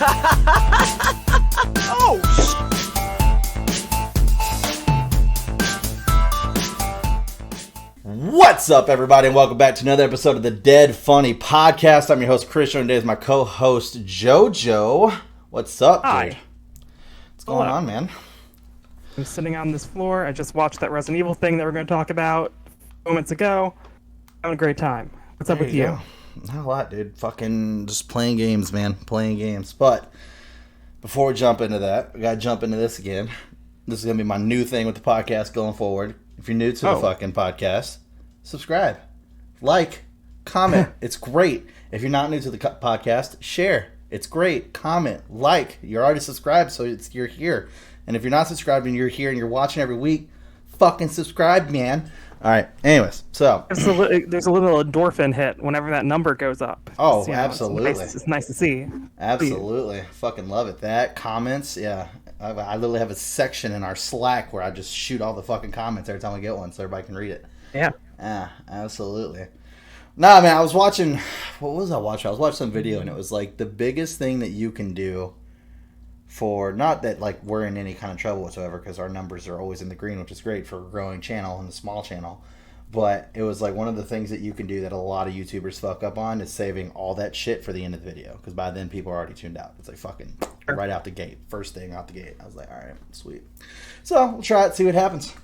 Oh, What's up, everybody, and welcome back to another episode of the Dead Funny Podcast. I'm your host, Christian, and today is my co-host, JoJo. What's up, Hi. dude? What's going on, man? I'm sitting on this floor. I just watched that Resident Evil thing that we're going to talk about moments ago. Having a great time. What's up with you? Go. Not a lot, dude. Fucking just playing games, man. Playing games. But before we jump into that, we got to jump into this again. This is going to be my new thing with the podcast going forward. If you're new to the fucking podcast, subscribe, like, comment. It's great. If you're not new to the podcast, share. It's great. Comment, like. You're already subscribed, so you're here. And if you're not subscribed and you're here and you're watching every week, fucking subscribe, man. All right. Anyways, so there's a little endorphin hit whenever that number goes up. Oh, absolutely. It's nice to see. Absolutely. Fucking love it. That comments, yeah. I literally have a section in our Slack where I just shoot all the fucking comments every time I get one so everybody can read it. Yeah. Yeah, absolutely. Nah, man, I was watching... What was I watching? I was watching some video, and it was like the biggest thing that you can do for... Not that like we're in any kind of trouble whatsoever, because our numbers are always in the green, which is great for a growing channel and a small channel. But it was like one of the things that you can do that a lot of YouTubers fuck up on is saving all that shit for the end of the video. Because by then people are already tuned out. It's like fucking right out the gate. First thing out the gate. I was like, alright, sweet. So we'll try it, see what happens.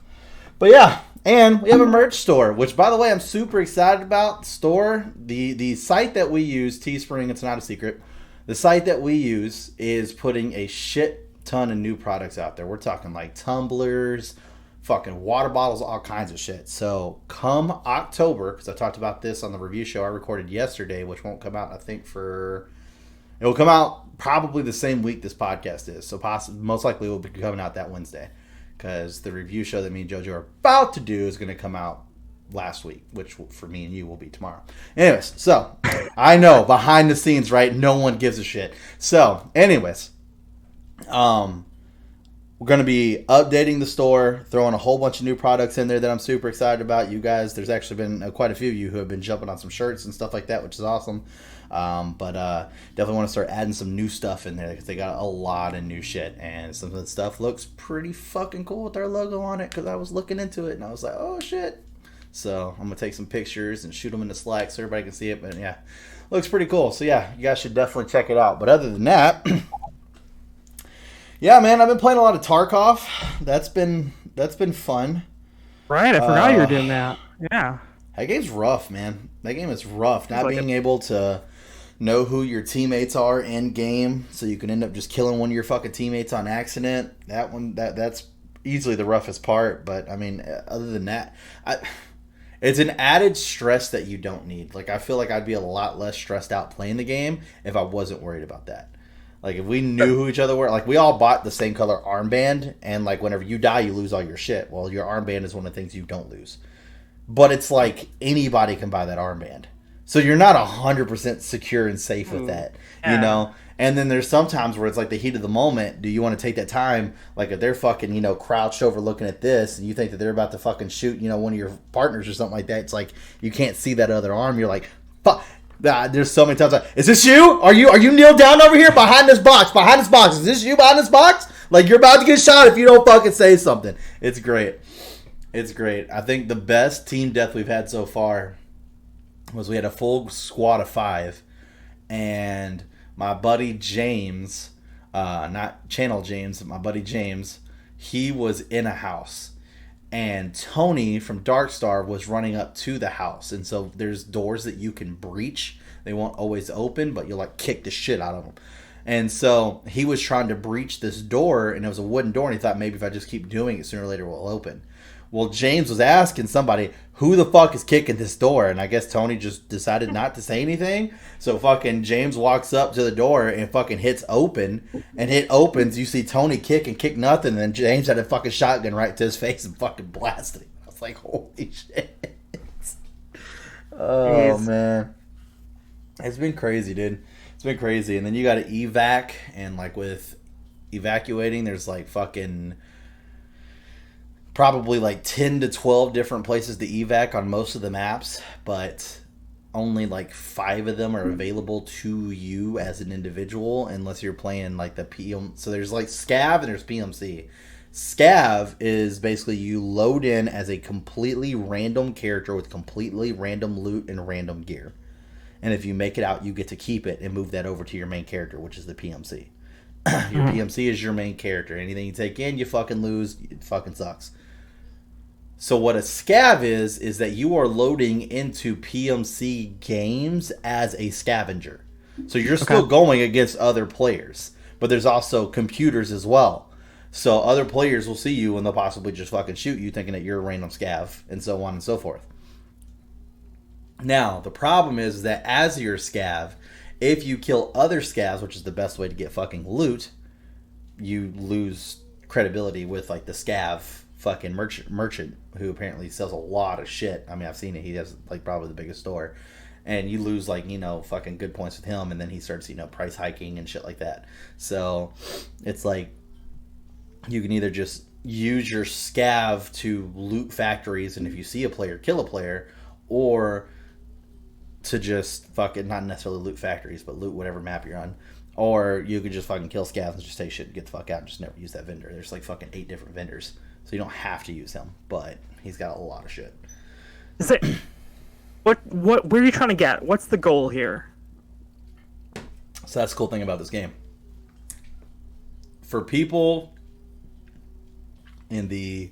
But yeah, and we have a merch store, which by the way I'm super excited about. Store, the site that we use, Teespring, it's not a secret. The site that we use is putting a shit ton of new products out there. We're talking like tumblers, fucking water bottles, all kinds of shit. So come October, because I talked about this on the review show I recorded yesterday, which won't come out, I think, it will come out probably the same week this podcast is. So most likely it will be coming out that Wednesday, because the review show that me and JoJo are about to do is going to come out last week, which for me and you will be tomorrow. Anyways, so I know behind the scenes, right? No one gives a shit. So anyways, we're going to be updating the store, throwing a whole bunch of new products in there that I'm super excited about. You guys, there's actually been quite a few of you who have been jumping on some shirts and stuff like that, which is awesome. But definitely want to start adding some new stuff in there, because they got a lot of new shit. And some of the stuff looks pretty fucking cool with our logo on it, because I was looking into it and I was like, oh shit. So I'm going to take some pictures and shoot them in the Slack so everybody can see it. But yeah, looks pretty cool. So yeah, you guys should definitely check it out. But other than that... Yeah, man, I've been playing a lot of Tarkov. That's been fun. Right, I forgot you were doing that. Yeah. That game's rough, man. That game is rough. Not being able to know who your teammates are in game, so you can end up just killing one of your fucking teammates on accident. That's easily the roughest part. But I mean, other than that, it's an added stress that you don't need. Like, I feel like I'd be a lot less stressed out playing the game if I wasn't worried about that. Like, if we knew who each other were, like, we all bought the same color armband, and, like, whenever you die, you lose all your shit. Well, your armband is one of the things you don't lose. But it's like anybody can buy that armband. So you're not 100% secure and safe with that, you know? And then there's sometimes where it's like the heat of the moment. Do you want to take that time, like, if they're fucking, crouched over looking at this, and you think that they're about to fucking shoot, one of your partners or something like that, it's like you can't see that other arm. You're like, fuck. There's so many times like, is this you? Are you kneeled down over here behind this box? Behind this box. Is this you behind this box? Like, you're about to get shot if you don't fucking say something. It's great. It's great. I think the best team death we've had so far was we had a full squad of 5, and my buddy James, not Channel James, but my buddy James, he was in a house. And Tony from Darkstar was running up to the house. And so there's doors that you can breach. They won't always open, but you'll like kick the shit out of them. And so he was trying to breach this door, and it was a wooden door. And he thought, maybe if I just keep doing it, sooner or later it will open. Well, James was asking somebody, who the fuck is kicking this door? And I guess Tony just decided not to say anything. So fucking James walks up to the door and fucking hits open. And it opens. You see Tony kick nothing. And then James had a fucking shotgun right to his face and fucking blasted him. I was like, holy shit. Oh, man. It's been crazy, dude. It's been crazy. And then you got to evac. And like with evacuating, there's like fucking... probably like 10 to 12 different places to evac on most of the maps, but only like 5 of them are available to you as an individual unless you're playing like the PM. So there's like Scav and there's PMC. Scav is basically you load in as a completely random character with completely random loot and random gear. And if you make it out, you get to keep it and move that over to your main character, which is the PMC. Your PMC is your main character. Anything you take in, you fucking lose. It fucking sucks. So what a scav is that you are loading into PMC games as a scavenger. So you're still going against other players, but there's also computers as well. So other players will see you and they'll possibly just fucking shoot you thinking that you're a random scav and so on and so forth. Now, the problem is that as your scav, if you kill other scavs, which is the best way to get fucking loot, you lose credibility with like the scav fucking merchant who apparently sells a lot of shit. I mean, I've seen it. He has like probably the biggest store. And you lose like, you know, fucking good points with him, and then he starts, you know, price hiking and shit like that. So it's like you can either just use your scav to loot factories, and if you see a player, kill a player, or to just fucking not necessarily loot factories, but loot whatever map you're on. Or you could just fucking kill scavs and just take shit and get the fuck out and just never use that vendor. There's like fucking 8 different vendors. So you don't have to use him, but he's got a lot of shit. Is it where are you trying to get? What's the goal here? So that's the cool thing about this game. For people in the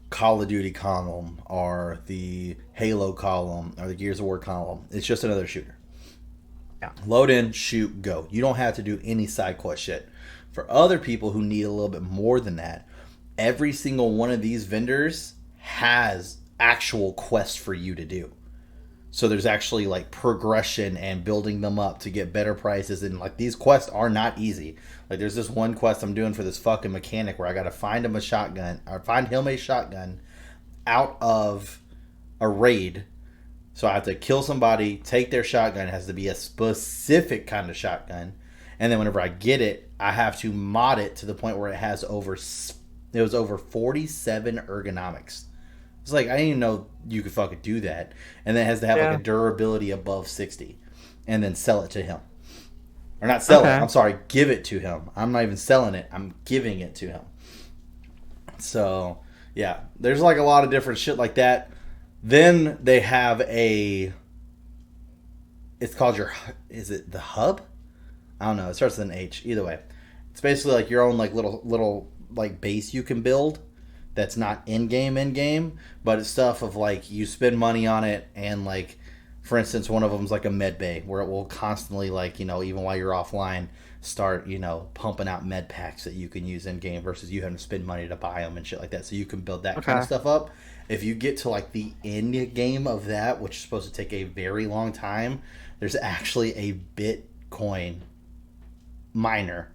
Call of Duty column or the Halo column or the Gears of War column, it's just another shooter. Yeah. Load in, shoot, go. You don't have to do any side quest shit. For other people who need a little bit more than that, every single one of these vendors has actual quests for you to do. So there's actually like progression and building them up to get better prices, and like these quests are not easy. Like there's this one quest I'm doing for this fucking mechanic where I gotta find him a shotgun out of a raid. So I have to kill somebody, take their shotgun. It has to be a specific kind of shotgun. And then whenever I get it, I have to mod it to the point where it was over 47 ergonomics. It's like, I didn't even know you could fucking do that. And then it has to have like a durability above 60. And then sell it to him. Or not sell it, I'm sorry, give it to him. I'm not even selling it, I'm giving it to him. So, yeah, there's like a lot of different shit like that. Then they have it's called is it the hub? I don't know, it starts with an H. Either way, it's basically like your own like little like base you can build that's not in-game, but it's stuff of like you spend money on it, and like, for instance, one of them's like a med bay where it will constantly, like, you know, even while you're offline, start, you know, pumping out med packs that you can use in game versus you having to spend money to buy them and shit like that. So you can build that kind of stuff up. If you get to like the end game of that, which is supposed to take a very long time, there's actually a Bitcoin miner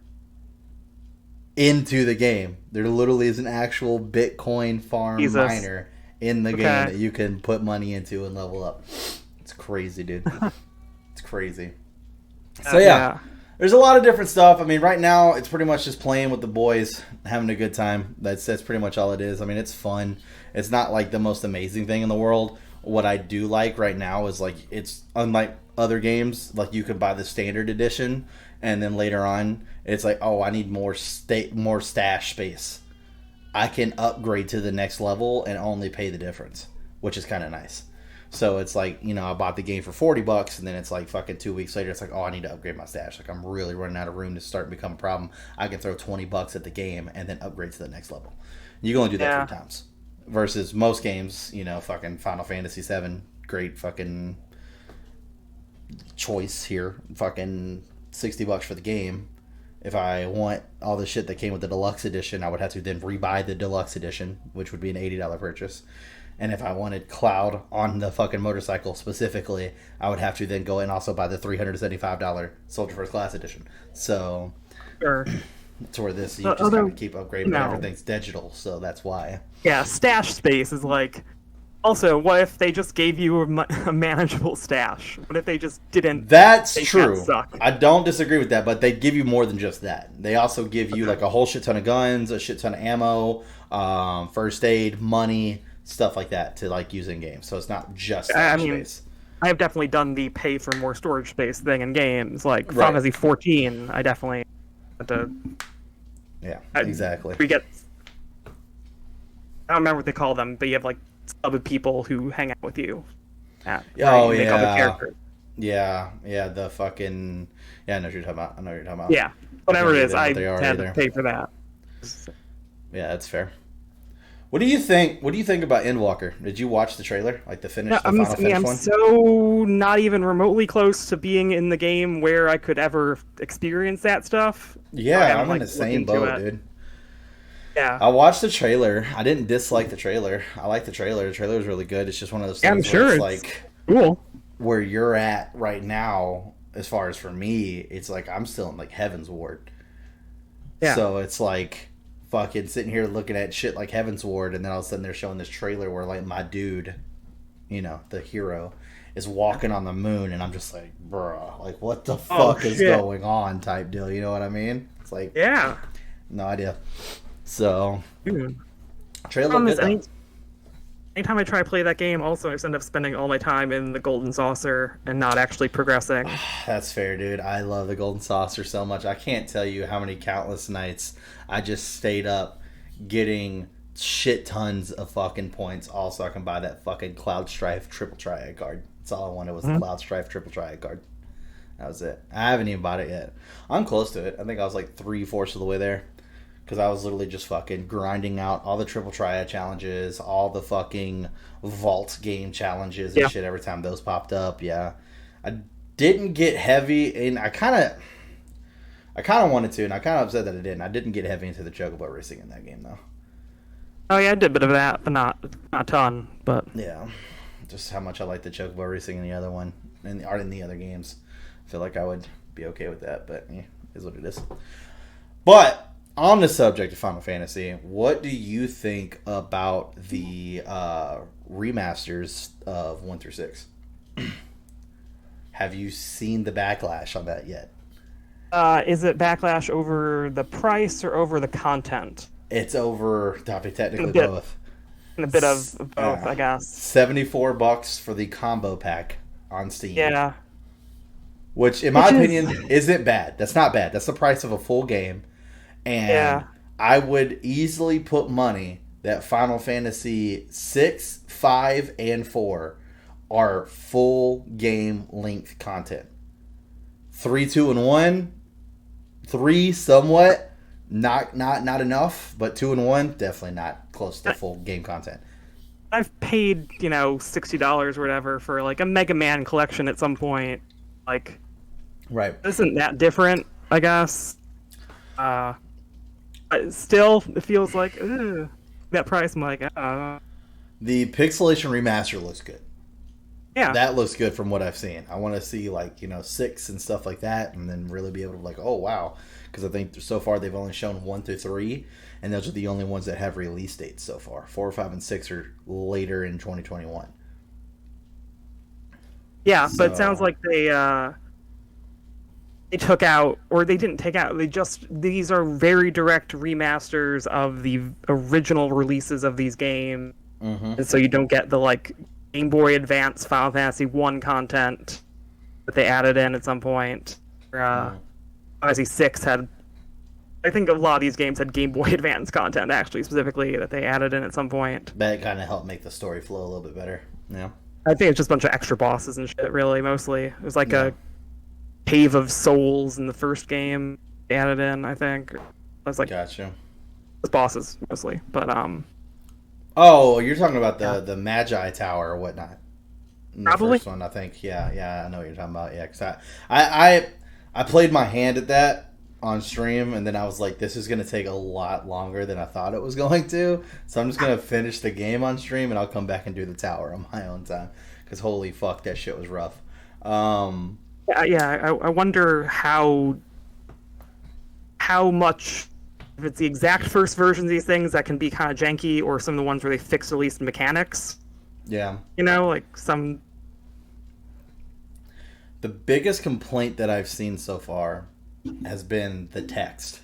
into the game. There literally is an actual Bitcoin farm miner in the game that you can put money into and level up. It's crazy, dude. It's crazy. So yeah, there's a lot of different stuff. I mean, right now it's pretty much just playing with the boys, having a good time. That's pretty much all it is. I mean, it's fun. It's not like the most amazing thing in the world. What I do like right now is like, it's unlike other games, like you could buy the standard edition and then later on it's like, oh, I need more stash space. I can upgrade to the next level and only pay the difference, which is kind of nice. So it's like, you know, I bought the game for $40 and then it's like fucking 2 weeks later, it's like, oh, I need to upgrade my stash. Like, I'm really running out of room to start to become a problem. I can throw $20 at the game and then upgrade to the next level. You can only do that 3 times. Versus most games, you know, fucking Final Fantasy VII, great fucking choice here. Fucking $60 for the game. If I want all the shit that came with the deluxe edition, I would have to then rebuy the deluxe edition, which would be an $80 purchase. And if I wanted Cloud on the fucking motorcycle specifically, I would have to then go and also buy the $375 Soldier First Class edition. So, it's where this, you just gotta keep upgrading, but everything's digital, so that's why. Yeah, stash space is like... Also, what if they just gave you a manageable stash? What if they just didn't? That's true. I don't disagree with that, but they give you more than just that. They also give you like a whole shit ton of guns, a shit ton of ammo, first aid, money, stuff like that to like use in games. So it's not just stash space. I have definitely done the pay for more storage space thing in games, like Right. Final Fantasy 14. I definitely had to. Yeah, exactly. We get. I don't remember what they call them, but you have like sub people who hang out with you. Oh You make other yeah, characters. yeah. The fucking I know what you're talking about. I know what you're talking about. Yeah, I whatever can't it think is, of I what they are had to either. pay for that. Yeah, that's fair. What do you think? What do you think about Endwalker? Did you watch the trailer, like the finish, Yeah, the final finish I'm one? so not even remotely close to being in the game where I could ever experience that stuff. I Yeah, haven't I'm in like the looked same into boat, it. dude. Yeah, I watched the trailer. I didn't dislike the trailer. I like the trailer. The trailer was really good. It's just one of those yeah, I'm things where sure it's it's like cool. where you're at right now, as far as for me, it's like I'm still in like Heaven's Ward. Yeah, So it's like fucking sitting here looking at shit like Heaven's Ward, and then all of a sudden they're showing this trailer where like my dude, the hero, is walking on the moon, and I'm just like, bruh, like what the Oh fuck is shit. going on? Type deal. You know what I mean? It's like Yeah. no idea. So Dude. trailer Problem looked is, good though. anytime I try to play that game, also I just end up spending all my time in the golden saucer and not actually progressing. That's fair, dude. I love the Golden Saucer so much. I can't tell you how many countless nights I just stayed up getting shit tons of fucking points all so I can buy that fucking Cloud Strife triple triad card. That's all I wanted was the Cloud Strife triple triad card. That was it. I haven't even bought it yet. I'm close to it. I think I was like 3/4 of the way there. Because I was literally just fucking grinding out all the triple triad challenges, all the fucking vault game challenges and Yeah. shit every time those popped up. Yeah. I didn't get heavy, and I kind of wanted to, and I kind of upset that I didn't. I didn't get heavy into the chocobo racing in that game though. Oh yeah, I did a bit of that, but not a ton. But Yeah, just how much I like the chocobo racing in the other one, and in the other games. I feel like I would be okay with that, but yeah, is what it is. But on the subject of Final Fantasy, what do you think about the remasters of 1 through 6? Have you seen the backlash on that yet? is it backlash over the price or over the content? It's over, technically A bit. both. And a bit of both, I guess. $74 for the combo pack on Steam. Yeah. Which, in my Which is- opinion, isn't bad. That's not bad. That's the price of a full game. And Yeah. I would easily put money that Final Fantasy 6, 5, and 4 are full game length content. 3, 2, and 1, 3 somewhat, not enough, but 2 and 1 definitely not close to full game content. I've paid, $60 or whatever for like a Mega Man collection at some point. Like, Right. isn't that different, I guess? But still, it feels like that price. I'm like, The pixelation remaster looks good. yeah. That looks good from what I've seen. I want to see 6 and stuff like that, and then really be able to oh wow, because I think so far they've only shown 1 through 3, and those are the only ones that have release dates so far. 4, 5, and 6 are later in 2021. Yeah, but it So- sounds like they took out, or they didn't take out. These are very direct remasters of the original releases of these games, and so you don't get the Game Boy Advance Final Fantasy 1 content that they added in at some point. Final Fantasy 6 had, I think a lot of these games had Game Boy Advance content actually specifically that they added in at some point. That kind of helped make the story flow a little bit better. Yeah. I think it's just a bunch of extra bosses and shit. Really, mostly it was like Yeah. a cave of souls in the first game they added in. I think that's like Gotcha. bosses mostly, but Oh, you're talking about the Magi Tower or whatnot. In the Probably. first one, I think. Yeah, I know what you're talking about. Yeah, because I played my hand at that on stream, and then I was like, this is going to take a lot longer than I thought it was going to. So I'm just going to finish the game on stream, and I'll come back and do the tower on my own time. Because holy fuck, that shit was rough. I wonder how much, if it's the exact first version of these things that can be kind of janky, or some of the ones where they fix at least mechanics. Yeah. Like some. The biggest complaint that I've seen so far has been the text.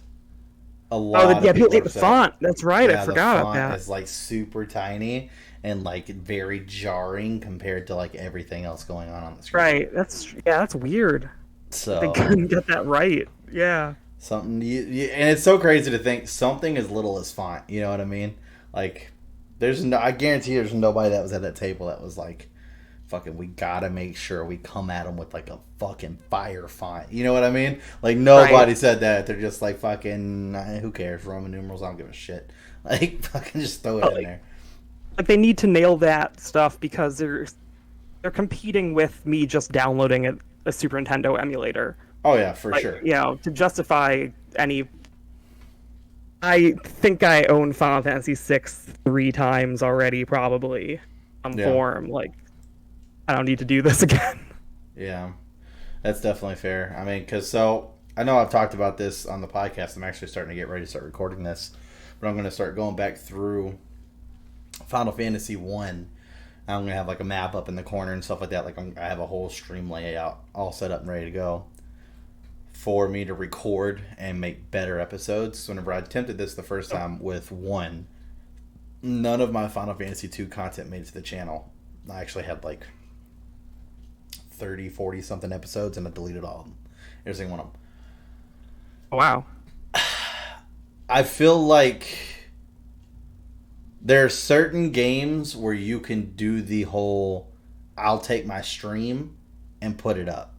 A lot of people are the upset. font. That's right. I Yeah, the forgot about font that. is like super tiny and like very jarring compared to like everything else going on the screen. Right. That's weird. They So couldn't get that right. Yeah. something and it's so crazy to think something as little as font. You know what I mean? Like, there's no, I guarantee there's nobody that was at that table that was like, fucking, we gotta make sure we come at them with like a fucking fire font. You know what I mean? Like, Right. nobody said that. They're just like, fucking, who cares? Roman numerals, I don't give a shit. Like, fucking just throw it But, in there. like they need to nail that stuff because they're competing with me just downloading a Super Nintendo emulator. Oh yeah, for Like, sure. to justify any. I think I own Final Fantasy VI 3 times already, probably. Some Yeah, form. Like, I don't need to do this again. yeah, that's definitely fair. I mean, because so I know I've talked about this on the podcast. I'm actually starting to get ready to start recording this, but I'm going to start going back through Final Fantasy One. I'm gonna have like a map up in the corner and stuff like that. Like I have a whole stream layout all set up and ready to go for me to record and make better episodes. So whenever I attempted this the first time with one, none of my Final Fantasy 2 content made it to the channel. I actually had like 30, 40 something episodes and I deleted all of them. Every single one of them. Wow. I feel like there are certain games where you can do the whole I'll take my stream and put it up.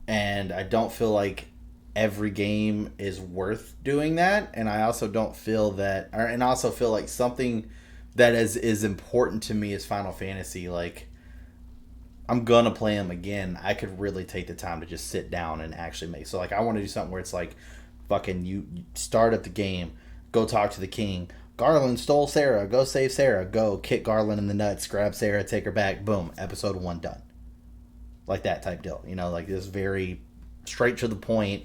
And I don't feel like every game is worth doing that. And I also don't feel that, and I also feel like something that is important to me is Final Fantasy. Like, I'm gonna play them again. I could really take the time to just sit down and actually make. So like, I want to do something where it's like, fucking, you start at the game, go talk to the king. Garland stole Sarah. Go save Sarah. Go kick Garland in the nuts. Grab Sarah. Take her back. Boom. Episode 1 done. Like that type deal. You know, like this very straight to the point.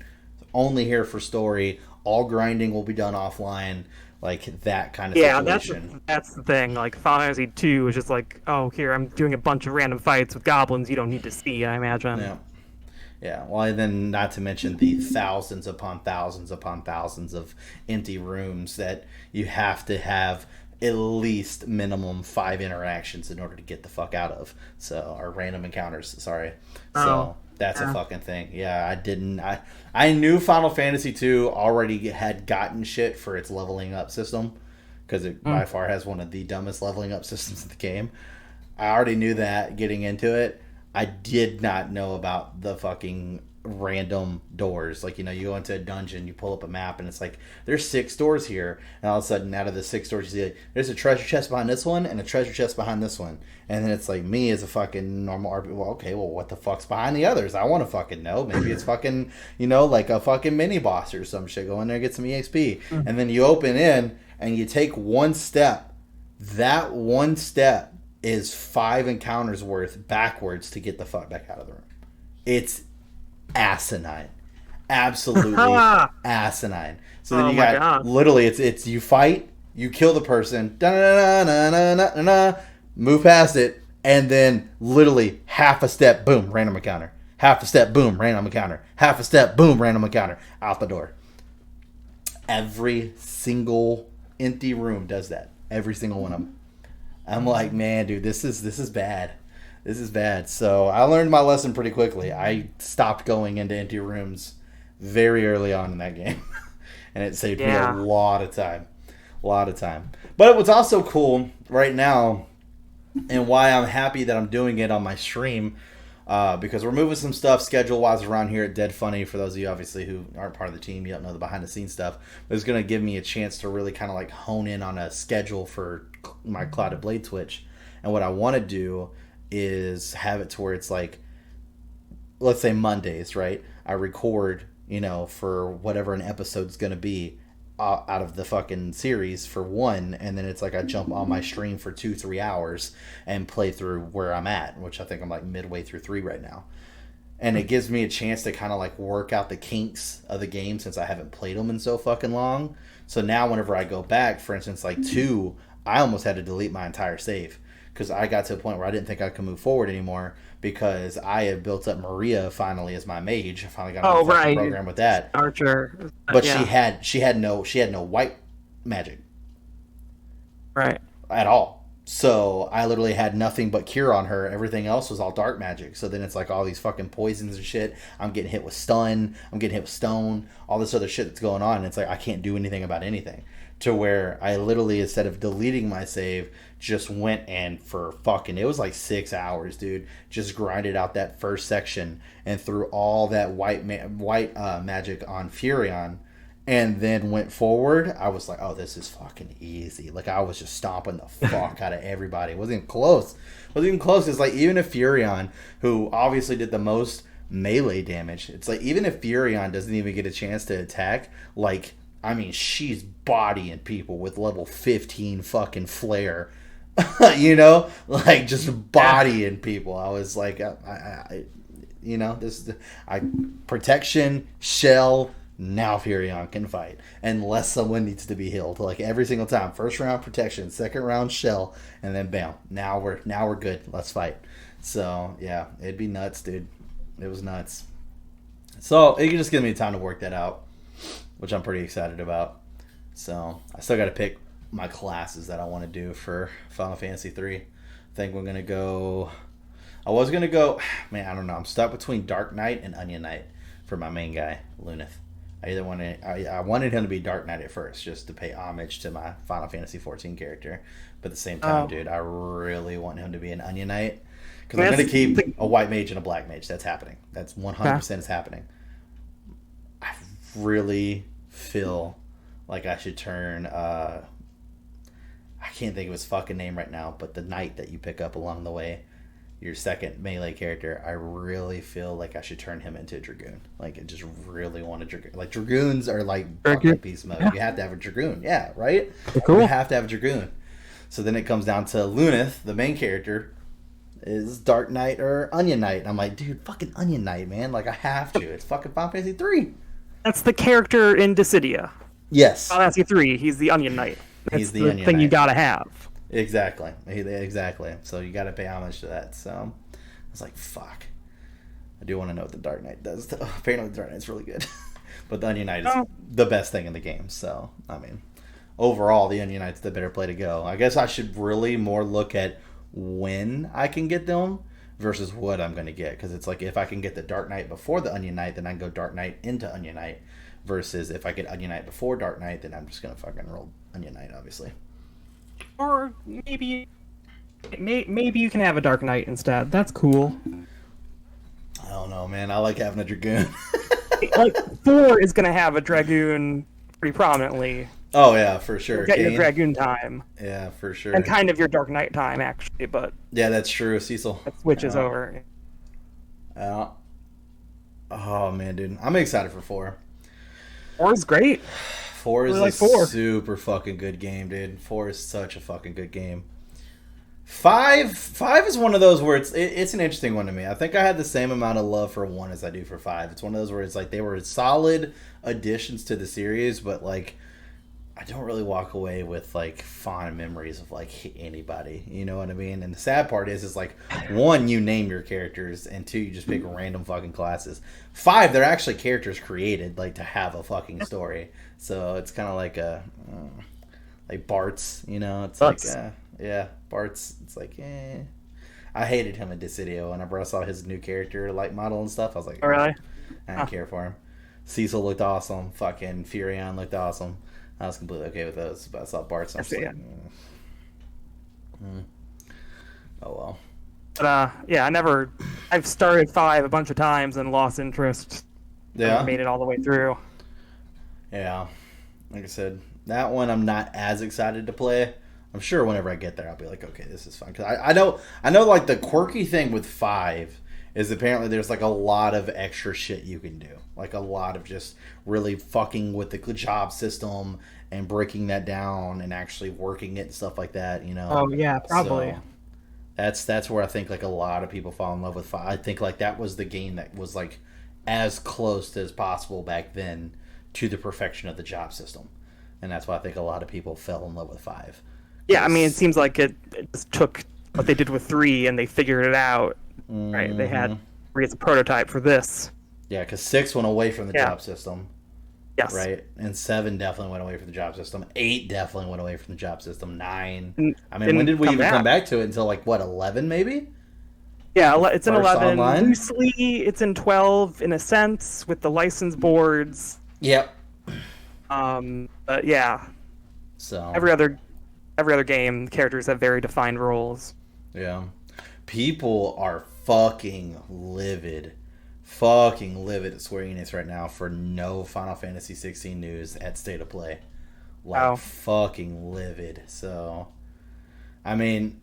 Only here for story. All grinding will be done offline. Like that kind of Yeah, situation. that's the thing. Like Final Fantasy 2 is just like, oh, here I'm doing a bunch of random fights with goblins you don't need to see. I imagine. Yeah. Yeah, well, and then not to mention the thousands upon thousands of empty rooms that you have to have at least minimum 5 interactions in order to get the fuck out of. So, or random encounters, sorry. Oh, So, that's a yeah. fucking thing. Yeah, I knew Final Fantasy 2 already had gotten shit for its leveling up system because it Mm. by far has one of the dumbest leveling up systems in the game. I already knew that getting into it. I did not know about the fucking random doors. Like, you know, you go into a dungeon, you pull up a map, and it's like, there's 6 doors here. And all of a sudden, out of the 6 doors, you see, like, there's a treasure chest behind this one and a treasure chest behind this one. And then it's like, me as a fucking normal RP, well, okay, well, what the fuck's behind the others? I want to fucking know. Maybe it's fucking, you know, like a fucking mini boss or some shit. Go in there and get some EXP. And then you open in and you take one step. That one step is 5 encounters worth backwards to get the fuck back out of the room. It's asinine, absolutely Ah! asinine. So then Oh you my got god. literally it's you fight, you kill the person, move past it, and then literally half a step, boom, random encounter. Half a step, boom, random encounter. Half a step, boom, random encounter. Out the door. Every single empty room does that. Every single one of them. I'm like, man, dude, this is bad. This is bad. So I learned my lesson pretty quickly. I stopped going into empty rooms very early on in that game, and it saved me a Yeah. lot of time. A lot of time. But what's also cool right now, and why I'm happy that I'm doing it on my stream, because we're moving some stuff schedule wise around here at Dead Funny. For those of you obviously who aren't part of the team, you don't know the behind the scenes stuff. But it's going to give me a chance to really kind of like hone in on a schedule for my Clouded Blade Twitch. And what I want to do is have it to where it's like, let's say Mondays, right? I record, you know, for whatever an episode's going to be out of the fucking series for one, and then it's like I jump on my stream for 2-3 hours and play through where I'm at, which I think I'm like midway through 3 right now. And it gives me a chance to kind of like work out the kinks of the game since I haven't played them in so fucking long. So now whenever I go back, for instance, like 2, I almost had to delete my entire save because I got to a point where I didn't think I could move forward anymore because I had built up Maria finally as my mage. I finally got on the program with that. Archer. But she had no white magic. Right. At all. So I literally had nothing but cure on her. Everything else was all dark magic. So then it's like all these fucking poisons and shit. I'm getting hit with stun. I'm getting hit with stone. All this other shit that's going on. And it's like I can't do anything about anything. To where I literally, instead of deleting my save, just went and for fucking, it was like 6 hours, dude. Just grinded out that first section and threw all that white magic on Furion. And then went forward. I was like, oh, this is fucking easy. Like, I was just stomping the fuck out of everybody. It wasn't even close. It's like, even if Furion, who obviously did the most melee damage, it's like, even if Furion doesn't even get a chance to attack, like, I mean, she's bodying people with level 15 fucking flare. You know? Like, just bodying people. I was like, protection, shell. Now Furion can fight. Unless someone needs to be healed. Like every single time. First round protection, second round shell, and then bam. Now we're good. Let's fight. So yeah, it'd be nuts, dude. It was nuts. So it can just give me time to work that out, which I'm pretty excited about. So I still gotta pick my classes that I want to do for Final Fantasy 3. I think we're gonna go I don't know. I'm stuck between Dark Knight and Onion Knight for my main guy, Luneth. I wanted him to be Dark Knight at first, just to pay homage to my Final Fantasy 14 character. But at the same time, dude, I really want him to be an Onion Knight. Because I'm going to keep a white mage and a black mage. That's happening. That's 100% is happening. I really feel like I should turn... I can't think of his fucking name right now, but the knight that you pick up along the way, your second melee character, I really feel like I should turn him into a Dragoon. Like, I just really want a Dragoon. Like, Dragoons are like fucking beast mode. Yeah. You have to have a Dragoon. Yeah, right? Cool. You have to have a Dragoon. So then it comes down to Luneth, the main character, is Dark Knight or Onion Knight. And I'm like, dude, fucking Onion Knight, man. Like, I have to. It's fucking Final Fantasy 3. That's the character in Dissidia. Yes. Final Fantasy 3. He's the Onion Knight. He's the Onion thing Knight. You gotta have. Exactly. So you got to pay homage to that. So I was like, fuck. I do want to know what the Dark Knight does. Apparently the Dark Knight's really good. But the Onion Knight is the best thing in the game. So, I mean, overall, the Onion Knight's the better play to go. I guess I should really more look at when I can get them versus what I'm going to get. Because it's like, if I can get the Dark Knight before the Onion Knight, then I can go Dark Knight into Onion Knight. Versus if I get Onion Knight before Dark Knight, then I'm just going to fucking roll Onion Knight, obviously. Or maybe you can have a Dark Knight instead. That's cool. I don't know, man. I like having a Dragoon. Like 4 is gonna have a Dragoon pretty prominently. Oh yeah, for sure. You'll get your Dragoon time. Yeah, for sure. And kind of your Dark Knight time, actually, but yeah, that's true. Cecil. That switches over. Oh man, dude, I'm excited for 4. 4 is great. 4 is a super fucking good game, dude. 4 is such a fucking good game. 5 is one of those where it's an interesting one to me. I think I had the same amount of love for 1 as I do for 5. It's one of those where it's like they were solid additions to the series, but like I don't really walk away with like fond memories of like anybody. You know what I mean? And the sad part is like 1, you name your characters, and 2, you just pick random fucking classes. 5, they're actually characters created like to have a fucking story. So it's kind of like like Bart's, you know? It's Bart's. Like yeah, Bart's. It's like I hated him in Dissidia. Whenever I saw his new character like model and stuff, I was like, oh, really? I didn't care for him. Cecil looked awesome. Fucking Furion looked awesome. I was completely okay with those, but I saw Bart's. And I was like, oh well. But yeah, I've started 5 a bunch of times and lost interest. Yeah. I made it all the way through. Yeah. Like I said, that one I'm not as excited to play. I'm sure whenever I get there, I'll be like, okay, this is fun. Cause I know like the quirky thing with 5 is apparently there's like a lot of extra shit you can do. Like a lot of just really fucking with the job system and breaking that down and actually working it and stuff like that, you know? Oh yeah, probably. So that's where I think like a lot of people fall in love with 5. I think like that was the game that was like as close as possible back then to the perfection of the job system. And that's why I think a lot of people fell in love with 5. Yeah, I mean, it seems like it just took what they did with 3 and they figured it out. Right? They had 3 as a prototype for this. Yeah, because 6 went away from the job system. Yes. Right? And 7 definitely went away from the job system. 8 definitely went away from the job system. 9. I mean, when did we even come back to it? Until, like, what, 11 maybe? Yeah, it's in 11. Online? Loosely, it's in 12 in a sense with the license boards. Yep. But yeah. So every other game, characters have very defined roles. Yeah. People are fucking livid at Square Enix right now for no Final Fantasy 16 news at State of Play. Like, fucking livid. So, I mean,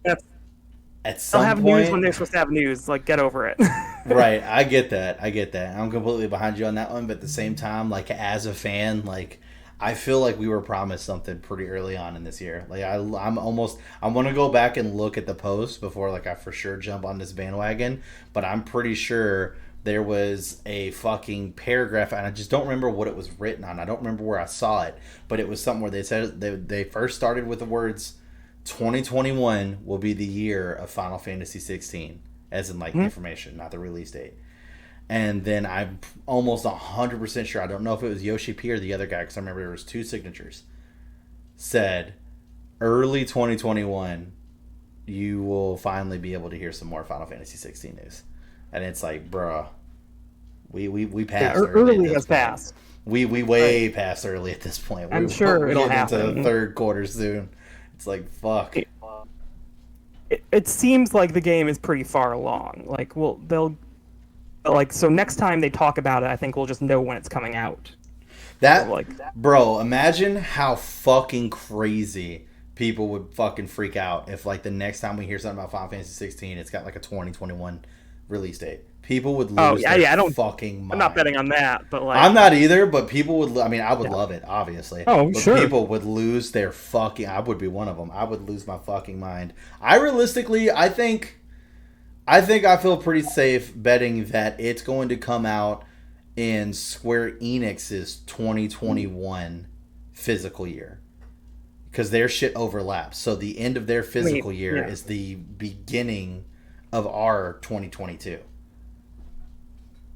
at some they'll have point, news when they're supposed to have news. Like, get over it. Right. I get that. I'm completely behind you on that one. But at the same time, like, as a fan, like, I feel like we were promised something pretty early on in this year. Like, I want to go back and look at the post before, like, I for sure jump on this bandwagon. But I'm pretty sure there was a fucking paragraph, and I just don't remember what it was written on. I don't remember where I saw it, but it was something where they said they first started with the words 2021 will be the year of Final Fantasy 16, as in, like, information, not the release date. And then I'm almost 100% sure, I don't know if it was Yoshi P or the other guy, because I remember there was 2 signatures, said early 2021 you will finally be able to hear some more Final Fantasy 16 news. And it's like, bruh, we passed. Yeah, early has passed. We way past early at this point. I'm sure it'll happen. Into the third quarter soon. It's like, fuck. It seems like the game is pretty far along. Like, so next time they talk about it, I think we'll just know when it's coming out. Bro, imagine how fucking crazy people would fucking freak out if, like, the next time we hear something about Final Fantasy 16, it's got, like, a 2021 release date. People would lose their fucking mind. I'm not betting on that, but, like, I'm not either, but people would. I mean, I would love it, obviously. Oh, but sure. People would lose their fucking. I would be one of them. I would lose my fucking mind. I think I feel pretty safe betting that it's going to come out in Square Enix's 2021 physical year, because their shit overlaps. So the end of their physical year is the beginning of our 2022.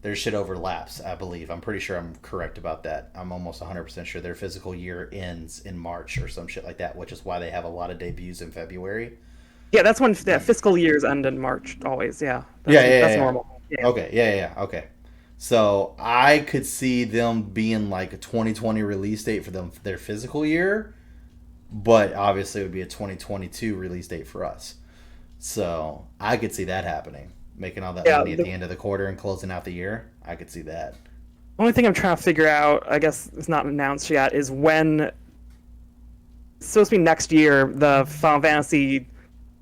Their shit overlaps, I believe. I'm pretty sure I'm correct about that. I'm almost 100% sure their physical year ends in March or some shit like that, which is why they have a lot of debuts in February. Yeah, that's when fiscal years end in March, always, yeah. That's normal. Yeah. Okay, okay. So I could see them being like a 2020 release date for their physical year, but obviously it would be a 2022 release date for us. So I could see that happening. Making all that money at the end of the quarter and closing out the year. I could see that. Only thing I'm trying to figure out, I guess it's not announced yet, is when it's supposed to be next year, the Final Fantasy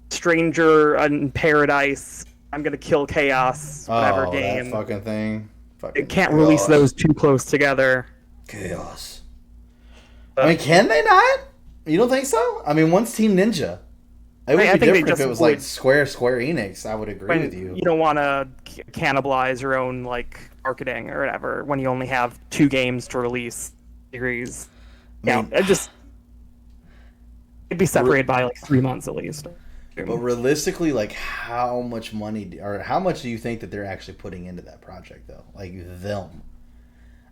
Stranger in Paradise, I'm gonna kill Chaos, whatever game. That fucking thing. It can't release those too close together. Chaos. I mean, can they not? You don't think so? I mean, one's Team Ninja. It would be different if it was like Square Enix. I would agree with you. You don't want to cannibalize your own, like, marketing or whatever when you only have 2 games to release series. It'd be separated by like 3 months at least. But realistically, like, how much money or how much do you think that they're actually putting into that project, though? Like, them.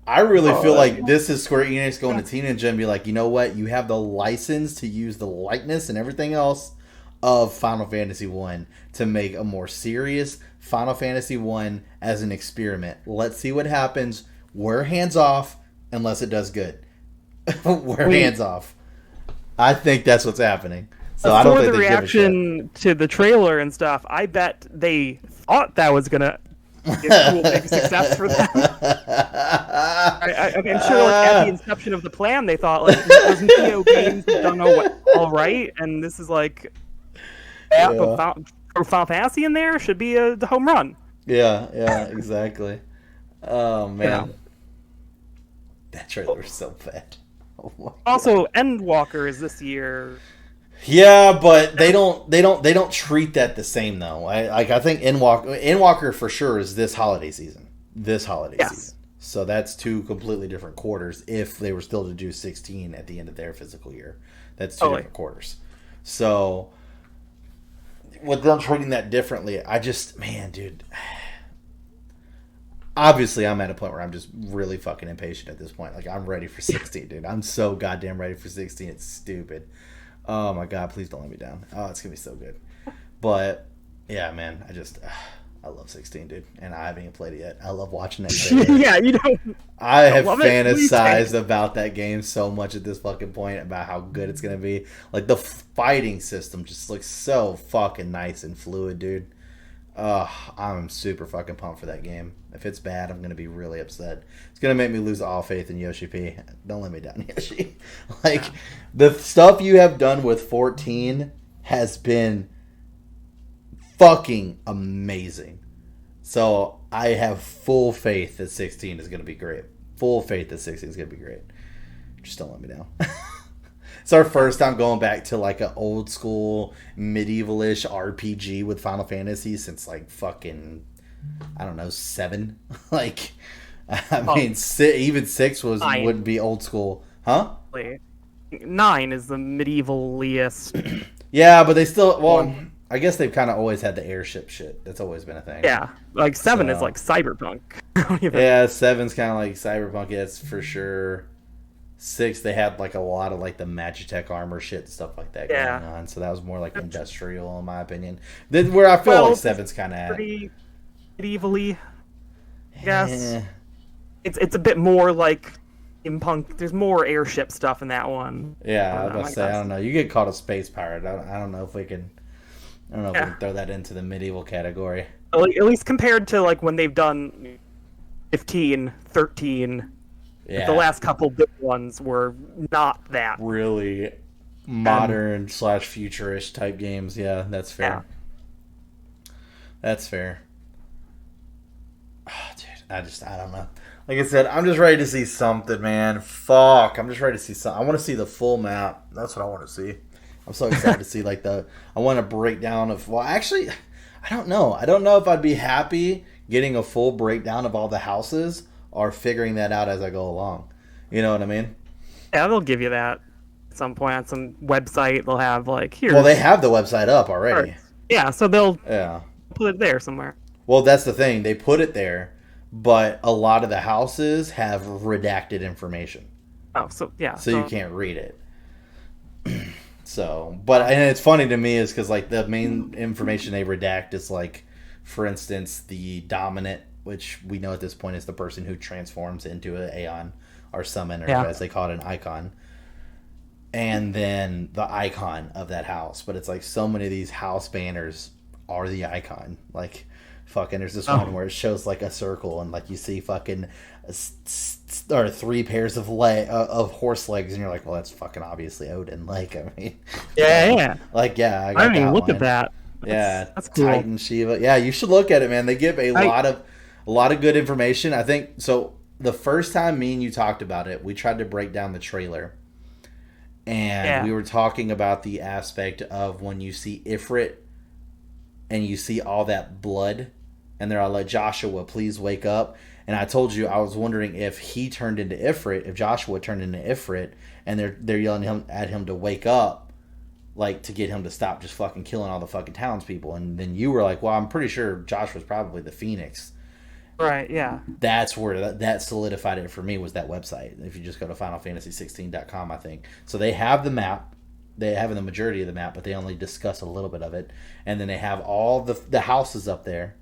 I really feel like this is Square Enix going to Team Ninja and be like, you know what? You have the license to use the likeness and everything else of Final Fantasy 1 to make a more serious Final Fantasy 1 as an experiment. Let's see what happens. We're hands off unless it does good. We're hands off. I think that's what's happening. So I don't think they give a shit. For the reaction to the trailer and stuff, I bet they thought that was gonna be a cool big success for them. I'm sure, like, at the inception of the plan, they thought, like, those Neo games don't know what all right, and this is like for Final Fantasy in there should be the home run. Yeah, exactly. Oh man, that trailer was so bad. Oh, also, Endwalker is this year. Yeah, but they don't treat that the same though. I think Endwalker for sure is this holiday season. Season. So that's 2 completely different quarters. If they were still to do 16 at the end of their physical year, that's 2 different quarters. So with them treating that differently, I just, man, dude. Obviously, I'm at a point where I'm just really fucking impatient at this point. Like, I'm ready for 16, dude. I'm so goddamn ready for 16. It's stupid. Oh my god, please don't let me down. Oh, it's gonna be so good. But yeah, man, I love 16, dude, and I haven't even played it yet. I love watching that trailer. Yeah, you don't. I have fantasized about that game so much at this fucking point about how good it's gonna be. Like the fighting system just looks so fucking nice and fluid, dude. I'm super fucking pumped for that game. If it's bad, I'm gonna be really upset. It's gonna make me lose all faith in Yoshi P. Don't let me down, Yoshi. Like the stuff you have done with 14 has been fucking amazing. So I have full faith that 16 is gonna be great. Full faith that 16 is gonna be great. Just don't let me down. It's our first time going back to like an old school medieval-ish RPG with Final Fantasy since like fucking, I don't know, 7. Like, I mean, even 6 wouldn't be old school, huh? 9 is the medievaliest. Yeah, but they still, well, I guess they've kind of always had the airship shit. That's always been a thing. Yeah, like 7 is like cyberpunk. Yeah, 7's kind of like cyberpunk. Yeah, it's for sure. 6, they had like a lot of like the Magitech armor shit and stuff like that going on. So that was more like industrial, in my opinion. Then where I feel like 7's kind of pretty medievally. Yes, it's a bit more like in punk. There's more airship stuff in that one. Yeah, I was about to say, I don't know. You get called a space pirate. I don't know if we can. I don't know if we can throw that into the medieval category. At least compared to like when they've done 15, 13. Yeah. The last couple big ones were not that. Really modern / futurish type games. Yeah, that's fair. Yeah. That's fair. Oh, dude, I don't know. Like I said, I'm just ready to see something, man. Fuck, I'm just ready to see something. I want to see the full map. That's what I want to see. I'm so excited to see like I want a breakdown of. Well, actually, I don't know. I don't know if I'd be happy getting a full breakdown of all the houses or figuring that out as I go along. You know what I mean? Yeah, they'll give you that at some point on some website. They'll have like here. Well, they have the website up already. Yeah, so they'll put it there somewhere. Well, that's the thing. They put it there, but a lot of the houses have redacted information. Oh, so yeah. So you can't read it. So, and it's funny to me is because like the main information they redact is like, for instance, the dominant, which we know at this point is the person who transforms into an Aeon or summon, or as they call it, an icon. And then the icon of that house. But it's like so many of these house banners are the icon. Like, fucking, there's this one where it shows like a circle and like you see fucking or 3 pairs of horse legs, and you're like, well, that's fucking obviously Odin. Like, I mean, like, yeah, I didn't even look at that. That's cool. Titan Shiva. Yeah, you should look at it, man. They give a lot of good information. I think so. The first time me and you talked about it, we tried to break down the trailer, and we were talking about the aspect of when you see Ifrit and you see all that blood, and they're all like, Joshua, please wake up. And I told you I was wondering if he turned into Ifrit, if Joshua turned into Ifrit, and they're yelling at him to wake up, like to get him to stop just fucking killing all the fucking townspeople. And then you were like, well, I'm pretty sure Joshua's probably the Phoenix. Right, yeah. That's where that solidified it for me, was that website. If you just go to FinalFantasy16.com, I think. So they have the map. They have the majority of the map, but they only discuss a little bit of it. And then they have all the houses up there.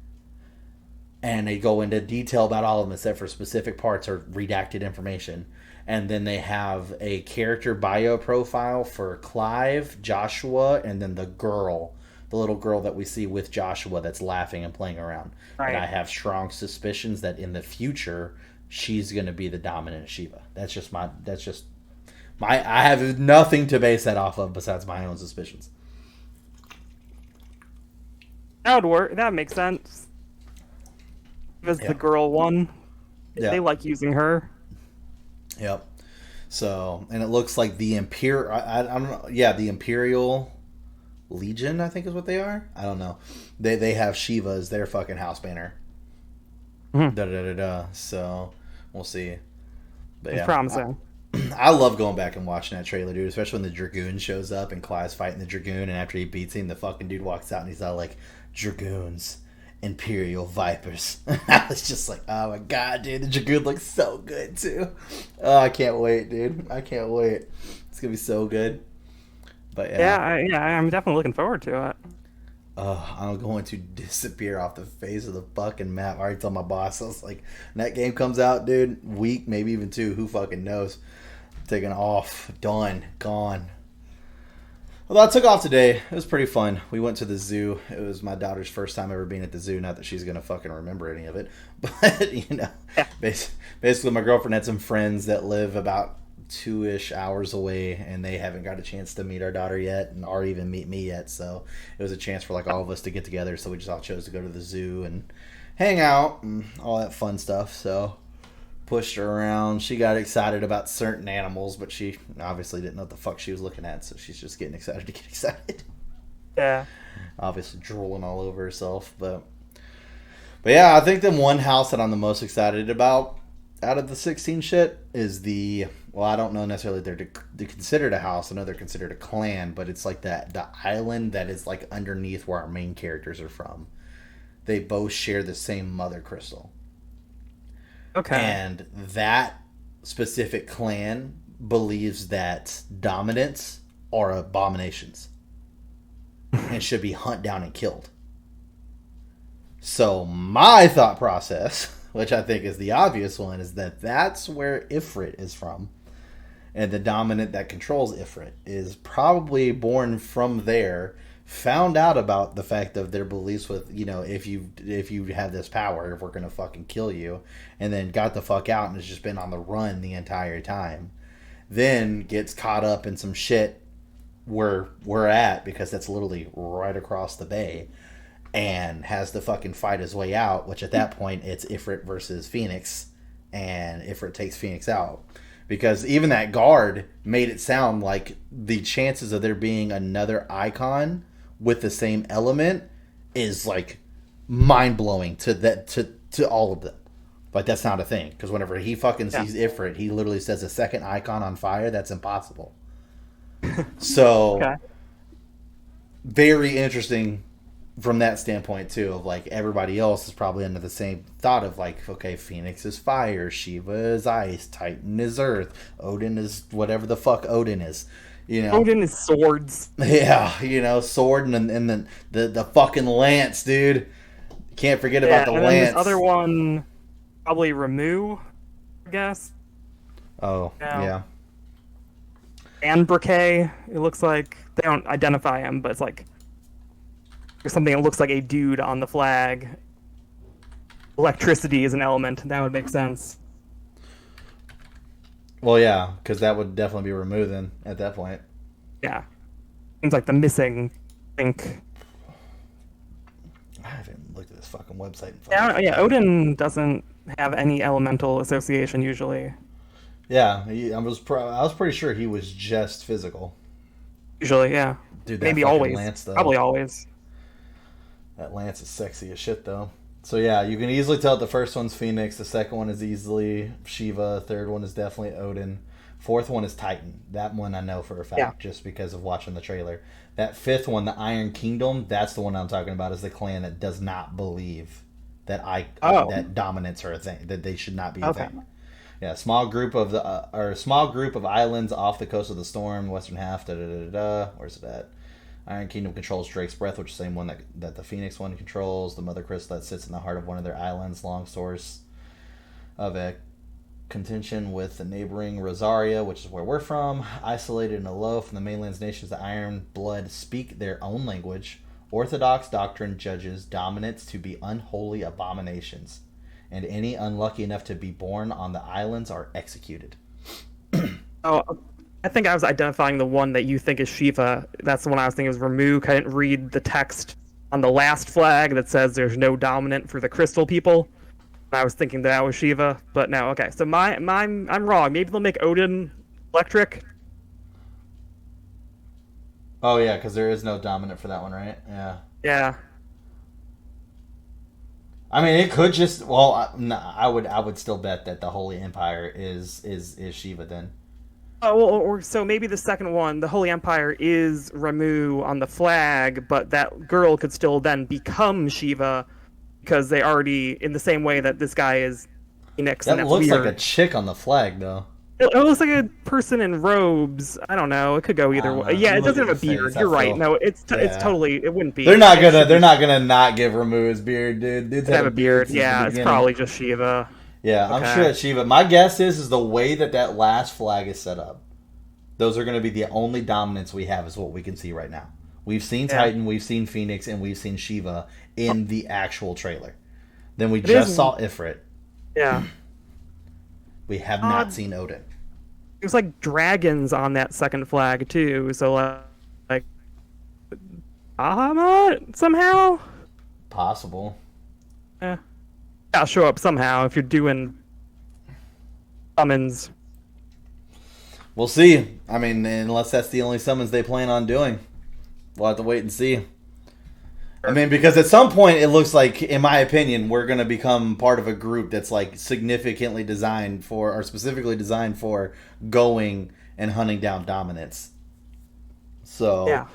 And they go into detail about all of them except for specific parts or redacted information. And then they have a character bio profile for Clive, Joshua, and then the little girl that we see with Joshua that's laughing and playing around. Right. And I have strong suspicions that in the future she's going to be the dominant Shiva. That's just my I have nothing to base that off of besides my own suspicions. That would work. That makes sense. As the girl one, they like using her. Yep. So, and it looks like the Imperial. I don't know. Yeah, the Imperial Legion, I think is what they are. I don't know. They have Shiva as their fucking house banner. So we'll see. But it's promising. I love going back and watching that trailer, dude. Especially when the Dragoon shows up and Clyde's fighting the Dragoon, and after he beats him, the fucking dude walks out and he's all like, "Dragoons, Imperial Vipers." I was just like, "Oh my god, dude, the Dragoon looks so good too." Oh, I can't wait, dude. I can't wait. It's gonna be so good. But Yeah, I'm definitely looking forward to it. I'm going to disappear off the face of the fucking map. I already told my boss, I was like, when that game comes out, dude, week, maybe even two, who fucking knows? Taking off, done, gone. Well, I took off today. It was pretty fun. We went to the zoo. It was my daughter's first time ever being at the zoo. Not that she's gonna fucking remember any of it, but Yeah. basically, my girlfriend had some friends that live about 2-ish hours away, and they haven't got a chance to meet our daughter yet, or even meet me yet. So it was a chance for like all of us to get together. So we just all chose to go to the zoo and hang out and all that fun stuff. So pushed her around. She got excited about certain animals, but she obviously didn't know what the fuck she was looking at, so she's just getting excited to get excited. Yeah. Obviously drooling all over herself, but yeah, I think the one house that I'm the most excited about out of the 16 shit is I don't know necessarily they're considered a house. I know they're considered a clan, but it's like the island that is like underneath where our main characters are from. They both share the same mother crystal. Okay. And that specific clan believes that dominants are abominations and should be hunted down and killed. So my thought process, which I think is the obvious one, is that that's where Ifrit is from. And the dominant that controls Ifrit is probably born from there, found out about the fact of their beliefs with, if you have this power, if we're going to fucking kill you, and then got the fuck out and has just been on the run the entire time. Then gets caught up in some shit where we're at, because that's literally right across the bay, and has to fucking fight his way out, which at that point it's Ifrit versus Phoenix, and Ifrit takes Phoenix out. Because even that guard made it sound like the chances of there being another icon with the same element is like mind-blowing to all of them. Like, that's not a thing, because whenever he fucking sees Ifrit, he literally says a second icon on fire, that's impossible. So Okay. very interesting from that standpoint too, of like everybody else is probably under the same thought of like, okay, Phoenix is fire, Shiva is ice, Titan is earth, Odin is whatever the fuck Odin is, Odin is swords. Yeah, sword, and then the fucking lance, dude. Can't forget about the and lance. Then this other one, probably Ramu, I guess. Oh, yeah. And Briquet, it looks like they don't identify him, but it's like there's something that looks like a dude on the flag. Electricity is an element. That would make sense. Well, yeah, because that would definitely be removed then at that point. Yeah. Seems like the missing link. I haven't looked at this fucking website. Yeah, Odin doesn't have any elemental association usually. Yeah, I was pretty sure he was just physical. Usually, yeah. Dude, that maybe fucking always. lance, though. Probably always. That lance is sexy as shit, though. So yeah, you can easily tell the first one's Phoenix, the second one is easily Shiva, third one is definitely Odin, fourth one is Titan. That one I know for a fact, just because of watching the trailer. That fifth one, the Iron Kingdom, that's the one I'm talking about, is the clan that does not believe that that dominance are a thing, that they should not be a thing. Yeah, small group of islands off the coast of the storm, western half. Where's it at? Iron Kingdom controls Drake's Breath, which is the same one that the Phoenix one controls. The Mother Crystal that sits in the heart of one of their islands, long source of a contention with the neighboring Rosaria, which is where we're from. Isolated and aloof from the mainland's nations, the Iron Blood speak their own language. Orthodox doctrine judges dominants to be unholy abominations, and any unlucky enough to be born on the islands are executed. I think I was identifying the one that you think is Shiva. That's the one I was thinking was Ramu. I didn't read the text on the last flag that says there's no dominant for the crystal people. I was thinking that was Shiva, but no. Okay, so I'm wrong. Maybe they'll make Odin electric. Oh yeah, because there is no dominant for that one, right? Yeah. Yeah. I mean, it could just. Well, I would still bet that the Holy Empire is Shiva then. Oh, well, or so maybe the second one, the Holy Empire is Ramu on the flag, but that girl could still then become Shiva because they already, in the same way that this guy is Phoenix, and That that's looks like a weird. chick on the flag, though. It looks like a person in robes. I don't know. It could go I either don't way. know. Yeah, You it look doesn't at have a the face, beard. I You're right. feel. No, it's Yeah. totally. It wouldn't be. They're not It gonna. should They're be, not gonna not give Ramu his beard, dude. Dude's have had a beard. since the Yeah, it's beginning. probably just Shiva. Yeah, I'm Okay. sure it's Shiva. My guess is the way that last flag is set up. Those are going to be the only dominants we have, is what we can see right now. We've seen Yeah. Titan, we've seen Phoenix, and we've seen Shiva in the actual trailer. Then we It just is- saw Ifrit. Yeah. We have not seen Odin. There's like dragons on that second flag too. So like Bahamut somehow. Possible. I'll show up somehow if you're doing summons. We'll see. I mean, unless that's the only summons they plan on doing. We'll have to wait and see. I mean, because at some point it looks like, in my opinion, we're going to become part of a group that's like significantly designed for, or specifically designed for, going and hunting down dominance. So, Yeah.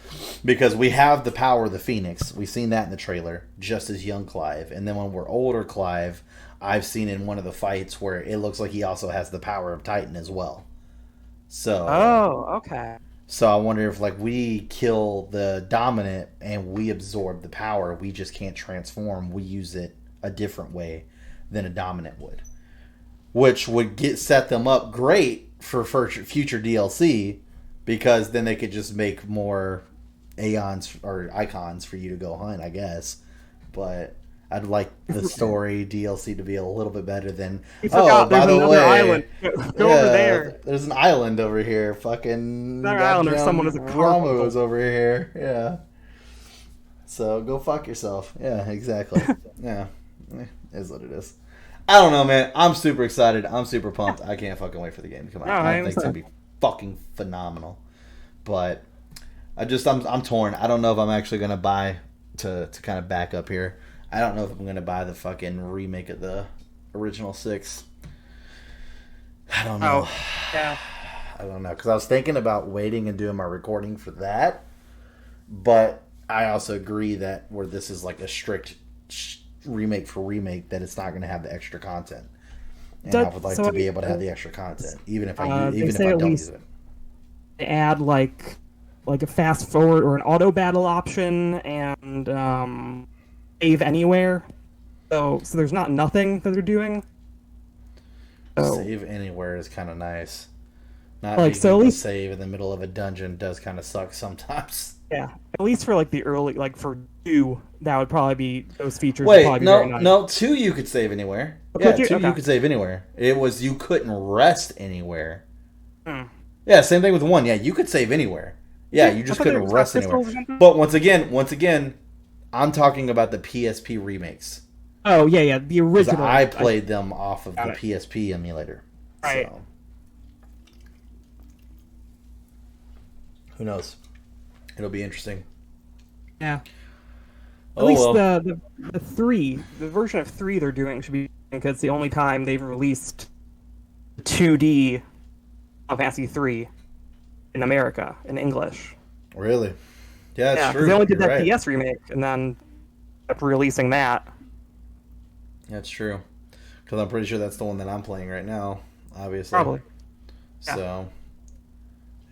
because we have the power of the Phoenix. We've seen that in the trailer, just as young Clive. And then when we're older Clive, I've seen in one of the fights where it looks like he also has the power of Titan as well. So, Oh, okay. so I wonder if like we kill the dominant and we absorb the power, we just can't transform. We use it a different way than a dominant would, which would set them up great for future DLC, because then they could just make more Aeons or icons for you to go hunt, I guess. But I'd like the story DLC to be a little bit better than. You forgot By there's the another way, island. Go over there. There's an island over here. Fucking Another island or goddamn someone is a Ramu is over here. Yeah. So go fuck yourself. Yeah, exactly. Yeah, is what it is. I don't know, man. I'm super excited. I'm super pumped. I can't fucking wait for the game to come out. Oh, I think it's gonna be fucking phenomenal. But I'm torn. I don't know if I'm actually gonna buy to kind of back up here. I don't know if I'm gonna buy the fucking remake of the original 6. I don't know. Oh, yeah. I don't know, because I was thinking about waiting and doing my recording for that, but I also agree that where this is like a strict remake for remake, that it's not going to have the extra content, and I would like to be able to have the extra content, even if I don't use it. Add like a fast forward or an auto battle option and save anywhere. So there's not nothing that they're doing. Save anywhere is kind of nice. Not like, being so able at to least save in the middle of a dungeon does kind of suck sometimes. Yeah, at least for like the early, like for 2, that would probably be those features. Wait, would probably be very nice. no, 2 you could save anywhere. Oh, Yeah, could you? 2 Okay. you could save anywhere. It was you couldn't rest anywhere. Hmm. Yeah, same thing with 1. Yeah, you could save anywhere. Yeah, you just I thought couldn't there was rest pistols anywhere. or something? But once again, I'm talking about the PSP remakes. Oh yeah, the 'Cause original. I played them off of the Got it. PSP emulator. Right. So. Who knows? It'll be interesting. Yeah. At Oh, least well. the 3, the version of 3 they're doing should be, because it's the only time they've released 2D of Fantasy 3 in America in English. Really? Yeah, that's true. They only did You're that right. PS remake and then kept releasing that. That's true. Because I'm pretty sure that's the one that I'm playing right now, obviously. Probably. Yeah. So,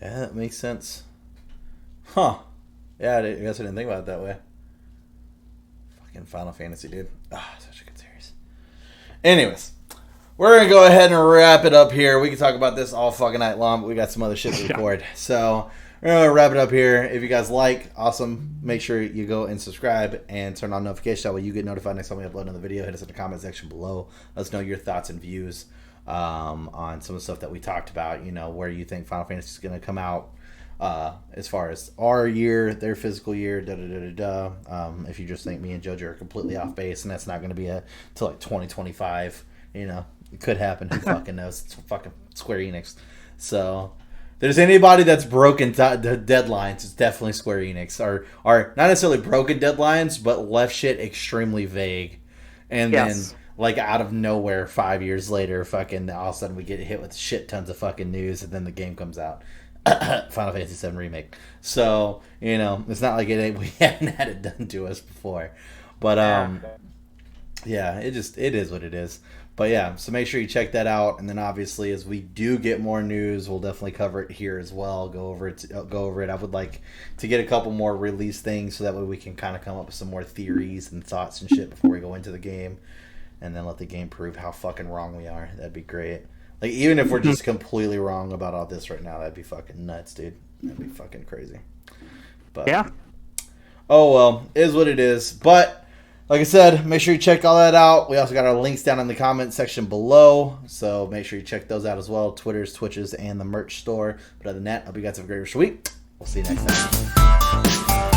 yeah, that makes sense. Huh. Yeah, I guess I didn't think about it that way. Fucking Final Fantasy, dude. Ah, such a good series. Anyways, we're going to go ahead and wrap it up here. We can talk about this all fucking night long, but we got some other shit to record. So, we're going to wrap it up here. If you guys like, awesome. Make sure you go and subscribe and turn on notifications. That way you get notified next time we upload another video. Hit us in the comment section below. Let us know your thoughts and views on some of the stuff that we talked about. You know, where you think Final Fantasy is going to come out as far as our year, their physical year, if you just think me and JoJo are completely off base and that's not going to be till like 2025, you know, it could happen. Who fucking knows? It's fucking Square Enix. So, if there's anybody that's broken the deadlines, it's definitely Square Enix. Or not necessarily broken deadlines, but left shit extremely vague. And Yes. then like out of nowhere 5 years later, fucking all of a sudden we get hit with shit tons of fucking news, and then the game comes out. Final Fantasy VII Remake. So, you know, it's not like we haven't had it done to us before. But yeah, it is what it is. But yeah, so make sure you check that out, and then obviously as we do get more news, we'll definitely cover it here as well. Go over it. I would like to get a couple more release things so that way we can kind of come up with some more theories and thoughts and shit before we go into the game, and then let the game prove how fucking wrong we are. That'd be great. Like, even if we're just completely wrong about all this right now, that'd be fucking nuts, dude. That'd be fucking crazy. But yeah. Oh well, it is what it is. But like I said, make sure you check all that out. We also got our links down in the comment section below, so make sure you check those out as well. Twitters, Twitches, and the merch store. But other than that, I hope you guys have a great rest of the week. We'll see you next time.